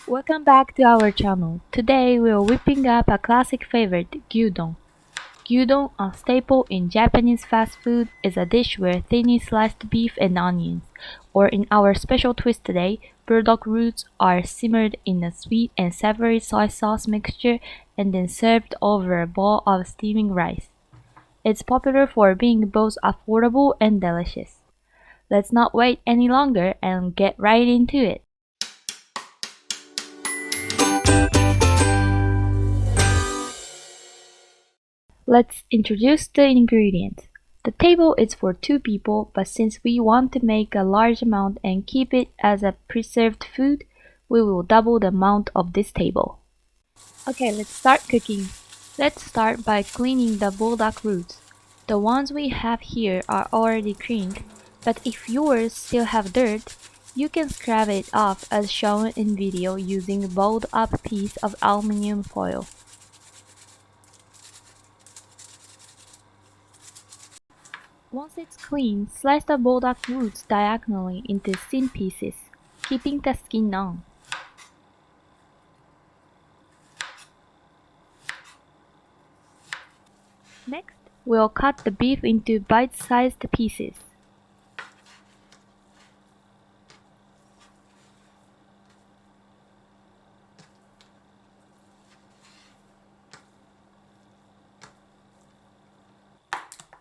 Welcome back to our channel. Today we are whipping up a classic favorite, gyudon. Gyudon, a staple in Japanese fast food, is a dish where thinly sliced beef and onions, or in our special twist today, burdock roots, are simmered in a sweet and savory soy sauce mixture and then served over a bowl of steaming rice. It's popular for being both affordable and delicious. Let's not wait any longer and get right into it. Let's introduce the ingredients. The table is for 2 people, but since we want to make a large amount and keep it as a preserved food, we will double the amount of this table. Okay, let's start cooking. Let's start by cleaning the burdock roots. The ones we have here are already cleaned, but if yours still have dirt, you can scrub it off as shown in video using a balled up piece of aluminum foil. Once it's clean, slice the burdock roots diagonally into thin pieces, keeping the skin on. Next, we'll cut the beef into bite-sized pieces.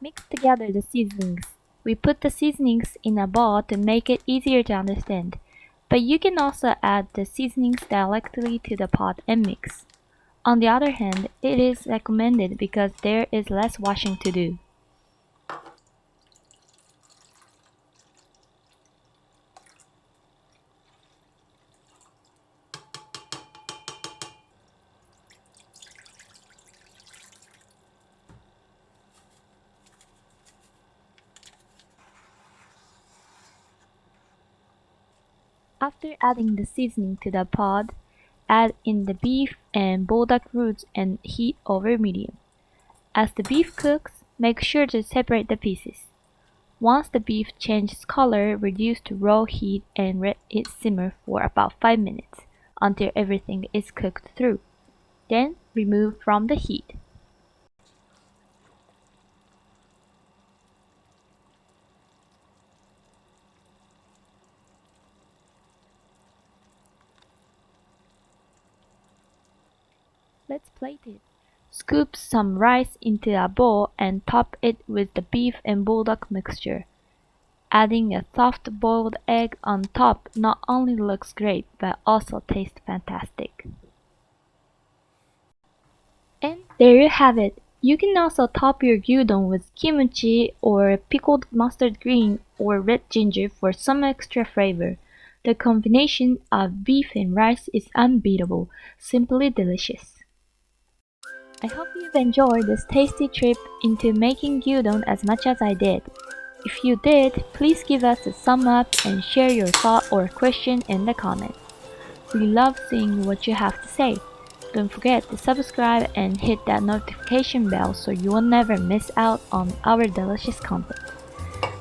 Mix together the seasonings. We put the seasonings in a bowl to make it easier to understand, but you can also add the seasonings directly to the pot and mix. On the other hand, it is recommended because there is less washing to do. After adding the seasoning to the pot, add in the beef and burdock roots and heat over medium. As the beef cooks, make sure to separate the pieces. Once the beef changes color, reduce to raw heat and let it simmer for about 5 minutes until everything is cooked through. Then remove from the heat. Let's plate it. Scoop some rice into a bowl and top it with the beef and burdock mixture. Adding a soft boiled egg on top not only looks great but also tastes fantastic. And there you have it. You can also top your gyudon with kimchi or pickled mustard green or red ginger for some extra flavor. The combination of beef and rice is unbeatable, simply delicious. I hope you've enjoyed this tasty trip into making gyudon as much as I did. If you did, please give us a thumb up and share your thought or question in the comments. We love seeing what you have to say. Don't forget to subscribe and hit that notification bell so you will never miss out on our delicious content.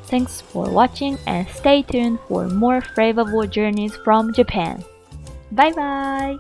Thanks for watching and stay tuned for more flavorful journeys from Japan. Bye bye!